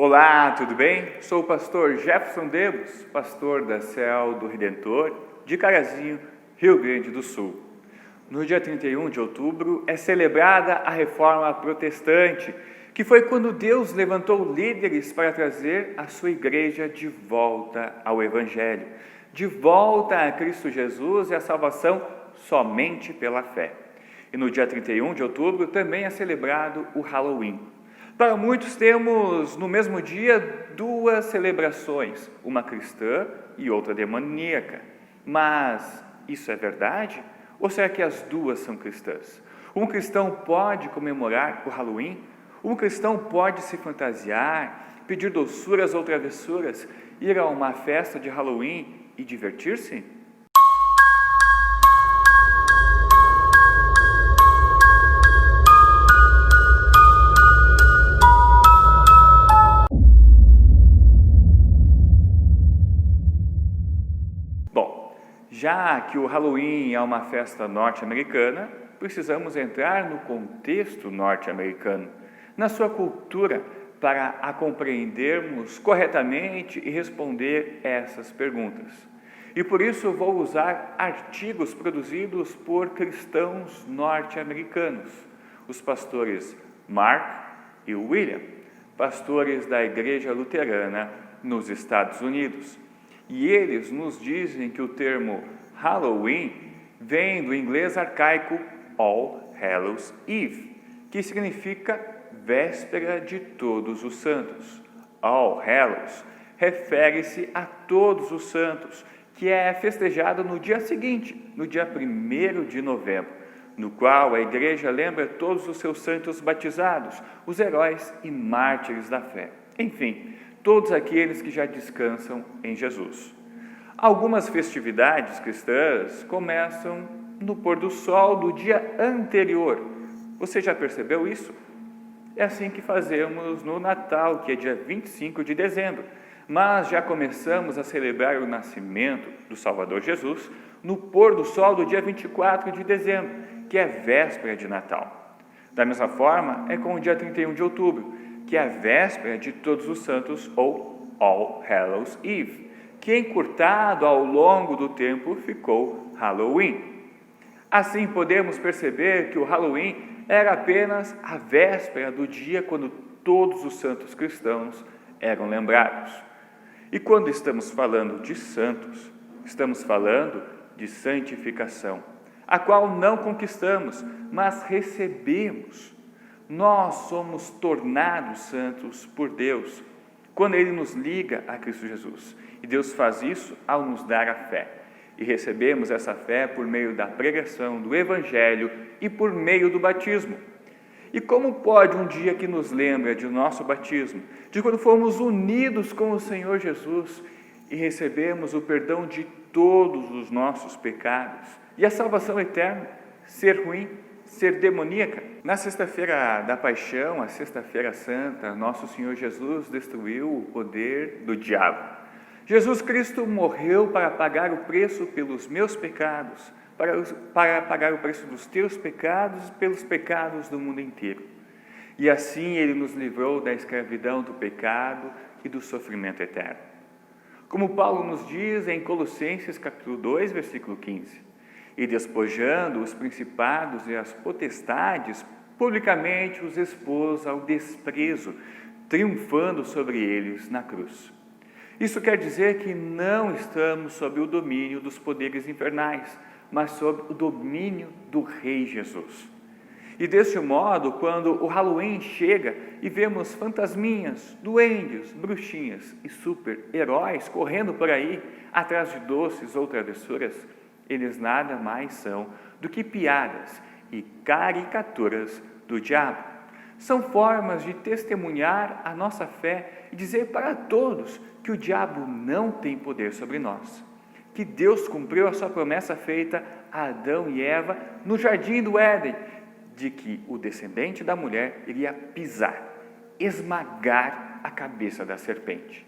Olá, tudo bem? Sou o pastor Jefferson Debos, pastor da Céu do Redentor, de Carazinho, Rio Grande do Sul. No dia 31 de outubro é celebrada a Reforma Protestante, que foi quando Deus levantou líderes para trazer a sua igreja de volta ao Evangelho, de volta a Cristo Jesus e a salvação somente pela fé. E no dia 31 de outubro também é celebrado o Halloween. Para muitos temos no mesmo dia duas celebrações, uma cristã e outra demoníaca. Mas isso é verdade? Ou será que as duas são cristãs? Um cristão pode comemorar o Halloween? Um cristão pode se fantasiar, pedir doçuras ou travessuras, ir a uma festa de Halloween e divertir-se? Bom, já que o Halloween é uma festa norte-americana, precisamos entrar no contexto norte-americano, na sua cultura, para a compreendermos corretamente e responder essas perguntas. E por isso vou usar artigos produzidos por cristãos norte-americanos, os pastores Mark e William, pastores da Igreja Luterana nos Estados Unidos. E eles nos dizem que o termo Halloween vem do inglês arcaico All Hallows Eve, que significa véspera de todos os santos. All Hallows refere-se a todos os santos, que é festejado no dia seguinte, no dia 1º de novembro, no qual a igreja lembra todos os seus santos batizados, os heróis e mártires da fé. Enfim, todos aqueles que já descansam em Jesus. Algumas festividades cristãs começam no pôr do sol do dia anterior. Você já percebeu isso? É assim que fazemos no Natal, que é dia 25 de dezembro. Mas já começamos a celebrar o nascimento do Salvador Jesus no pôr do sol do dia 24 de dezembro, que é véspera de Natal. Da mesma forma, é com o dia 31 de outubro, que é a véspera de Todos os Santos, ou All Hallows Eve, que encurtado ao longo do tempo ficou Halloween. Assim podemos perceber que o Halloween era apenas a véspera do dia quando todos os santos cristãos eram lembrados. E quando estamos falando de santos, estamos falando de santificação, a qual não conquistamos, mas recebemos. Nós somos tornados santos por Deus, quando Ele nos liga a Cristo Jesus. E Deus faz isso ao nos dar a fé. E recebemos essa fé por meio da pregação do Evangelho e por meio do batismo. E como pode um dia que nos lembra de nosso batismo, de quando fomos unidos com o Senhor Jesus e recebemos o perdão de todos os nossos pecados e a salvação eterna, ser ruim, ser demoníaca? Na sexta-feira da paixão, a sexta-feira santa, nosso Senhor Jesus destruiu o poder do diabo. Jesus Cristo morreu para pagar o preço pelos meus pecados, para pagar o preço dos teus pecados e pelos pecados do mundo inteiro. E assim Ele nos livrou da escravidão do pecado e do sofrimento eterno. Como Paulo nos diz em Colossenses capítulo 2, versículo 15, e despojando os principados e as potestades, publicamente os expôs ao desprezo, triunfando sobre eles na cruz. Isso quer dizer que não estamos sob o domínio dos poderes infernais, mas sob o domínio do Rei Jesus. E deste modo, quando o Halloween chega e vemos fantasminhas, duendes, bruxinhas e super-heróis correndo por aí, atrás de doces ou travessuras, eles nada mais são do que piadas e caricaturas do diabo. São formas de testemunhar a nossa fé e dizer para todos que o diabo não tem poder sobre nós, que Deus cumpriu a sua promessa feita a Adão e Eva no jardim do Éden, de que o descendente da mulher iria pisar, esmagar a cabeça da serpente.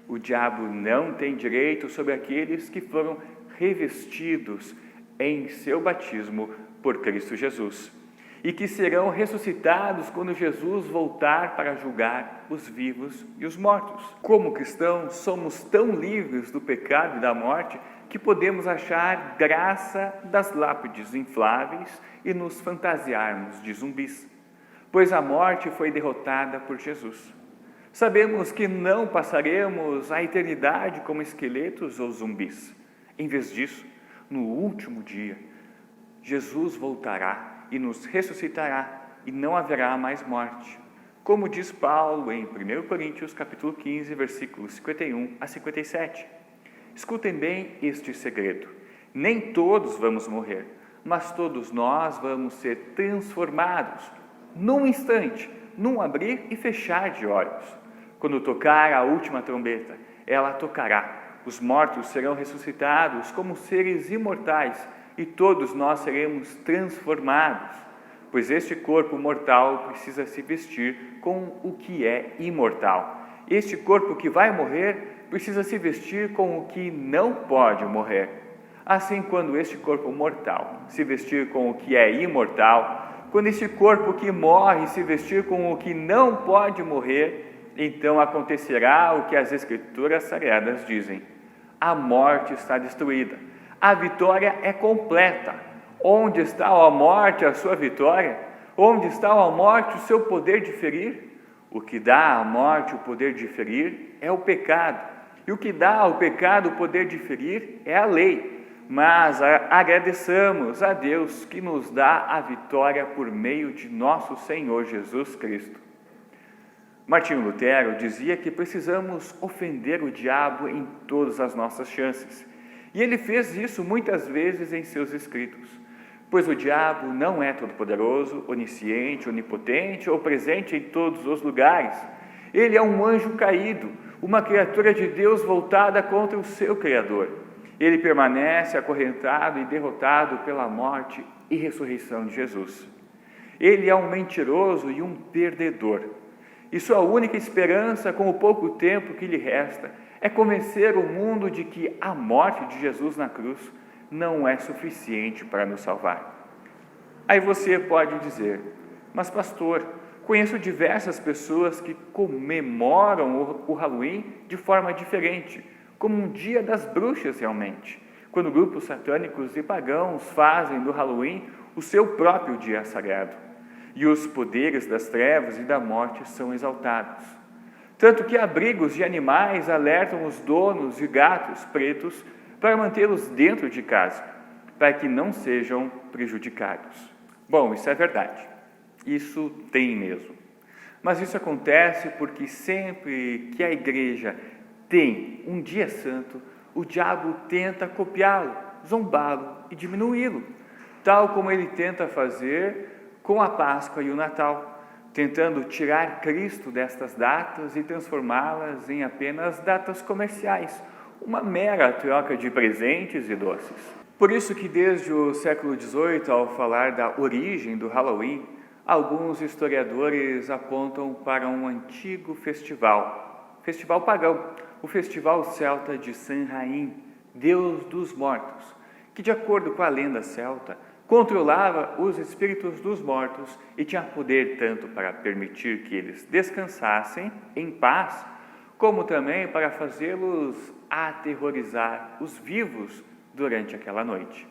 O diabo não tem direito sobre aqueles que foram revestidos em seu batismo por Cristo Jesus. e que serão ressuscitados quando Jesus voltar para julgar os vivos e os mortos. Como cristãos, somos tão livres do pecado e da morte que podemos achar graça das lápides infláveis e nos fantasiarmos de zumbis, pois a morte foi derrotada por Jesus. Sabemos que não passaremos a eternidade como esqueletos ou zumbis. Em vez disso, no último dia, Jesus voltará e nos ressuscitará, e não haverá mais morte. Como diz Paulo em 1 Coríntios capítulo 15, versículos 51 a 57. Escutem bem este segredo. Nem todos vamos morrer, mas todos nós vamos ser transformados num instante, num abrir e fechar de olhos. Quando tocar a última trombeta, ela tocará. Os mortos serão ressuscitados como seres imortais, e todos nós seremos transformados, pois este corpo mortal precisa se vestir com o que é imortal. Este corpo que vai morrer precisa se vestir com o que não pode morrer. Assim, quando este corpo mortal se vestir com o que é imortal, quando este corpo que morre se vestir com o que não pode morrer, então acontecerá o que as Escrituras Sagradas dizem: a morte está destruída. A vitória é completa. Onde está, ó morte, a sua vitória? Onde está, ó morte, o seu poder de ferir? O que dá à morte o poder de ferir é o pecado. E o que dá ao pecado o poder de ferir é a lei. Mas agradeçamos a Deus que nos dá a vitória por meio de nosso Senhor Jesus Cristo. Martinho Lutero dizia que precisamos ofender o diabo em todas as nossas chances. E ele fez isso muitas vezes em seus escritos, pois o diabo não é todo-poderoso, onisciente, onipotente ou presente em todos os lugares. Ele é um anjo caído, uma criatura de Deus voltada contra o seu Criador. Ele permanece acorrentado e derrotado pela morte e ressurreição de Jesus. Ele é um mentiroso e um perdedor. E sua única esperança, com o pouco tempo que lhe resta, é convencer o mundo de que a morte de Jesus na cruz não é suficiente para nos salvar. Aí você pode dizer: mas pastor, conheço diversas pessoas que comemoram o Halloween de forma diferente, como um dia das bruxas realmente, quando grupos satânicos e pagãos fazem do Halloween o seu próprio dia sagrado, e os poderes das trevas e da morte são exaltados. Tanto que abrigos de animais alertam os donos de gatos pretos para mantê-los dentro de casa, para que não sejam prejudicados. Bom, isso é verdade. Isso tem mesmo. Mas isso acontece porque sempre que a igreja tem um dia santo, o diabo tenta copiá-lo, zombá-lo e diminuí-lo, tal como ele tenta fazer com a Páscoa e o Natal, tentando tirar Cristo destas datas e transformá-las em apenas datas comerciais, uma mera troca de presentes e doces. Por isso que desde o século XVIII, ao falar da origem do Halloween, alguns historiadores apontam para um antigo festival pagão, o Festival Celta de Samhain, Deus dos Mortos, que, de acordo com a lenda celta, controlava os espíritos dos mortos e tinha poder tanto para permitir que eles descansassem em paz, como também para fazê-los aterrorizar os vivos durante aquela noite.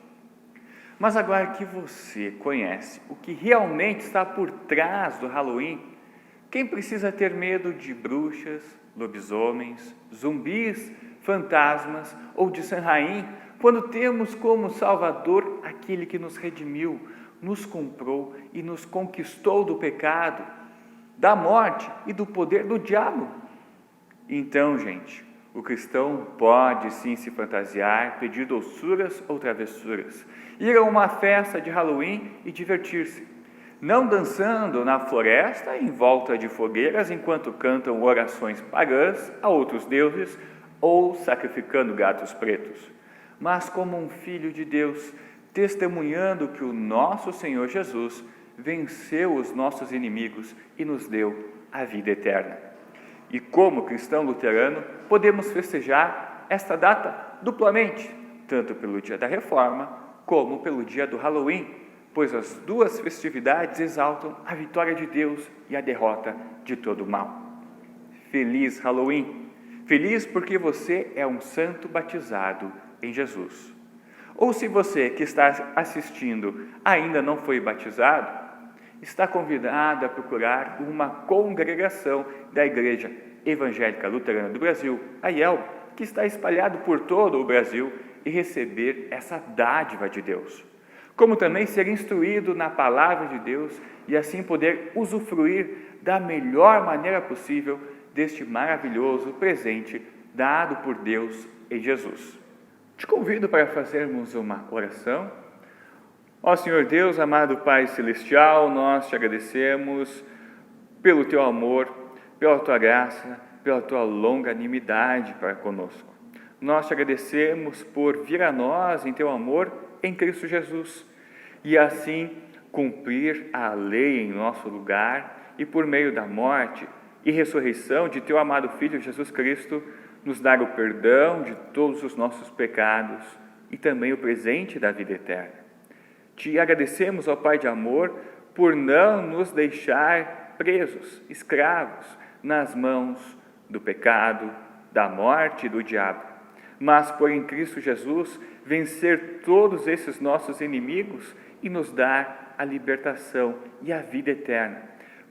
Mas agora que você conhece o que realmente está por trás do Halloween, quem precisa ter medo de bruxas, lobisomens, zumbis, fantasmas ou de Samhain, quando temos como Salvador aquele que nos redimiu, nos comprou e nos conquistou do pecado, da morte e do poder do diabo? Então, gente, o cristão pode sim se fantasiar, pedir doçuras ou travessuras, ir a uma festa de Halloween e divertir-se, não dançando na floresta em volta de fogueiras enquanto cantam orações pagãs a outros deuses ou sacrificando gatos pretos, mas como um filho de Deus, testemunhando que o nosso Senhor Jesus venceu os nossos inimigos e nos deu a vida eterna. E como cristão luterano, podemos festejar esta data duplamente, tanto pelo dia da Reforma, como pelo dia do Halloween, pois as duas festividades exaltam a vitória de Deus e a derrota de todo o mal. Feliz Halloween! Feliz porque você é um santo batizado em Jesus. Ou se você que está assistindo ainda não foi batizado, está convidado a procurar uma congregação da Igreja Evangélica Luterana do Brasil, a IELB, que está espalhado por todo o Brasil, e receber essa dádiva de Deus. Como também ser instruído na palavra de Deus e assim poder usufruir da melhor maneira possível deste maravilhoso presente dado por Deus em Jesus. Te convido para fazermos uma oração. Ó Senhor Deus, amado Pai Celestial, nós te agradecemos pelo teu amor, pela tua graça, pela tua longanimidade para conosco. Nós te agradecemos por vir a nós em teu amor em Cristo Jesus e assim cumprir a lei em nosso lugar e por meio da morte e ressurreição de teu amado Filho Jesus Cristo, nos dar o perdão de todos os nossos pecados e também o presente da vida eterna. Te agradecemos, ó Pai de amor, por não nos deixar presos, escravos, nas mãos do pecado, da morte e do diabo, mas por em Cristo Jesus vencer todos esses nossos inimigos e nos dar a libertação e a vida eterna,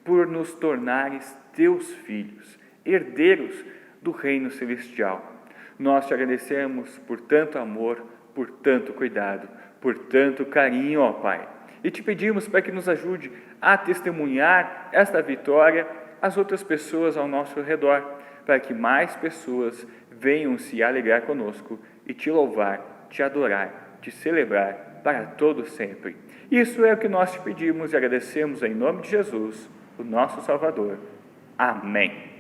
por nos tornares teus filhos, herdeiros do reino celestial. Nós te agradecemos por tanto amor, por tanto cuidado, por tanto carinho, ó Pai. E te pedimos para que nos ajude a testemunhar esta vitória às outras pessoas ao nosso redor, para que mais pessoas venham se alegrar conosco e te louvar, te adorar, te celebrar para todo sempre. Isso é o que nós te pedimos e agradecemos em nome de Jesus, o nosso Salvador. Amém.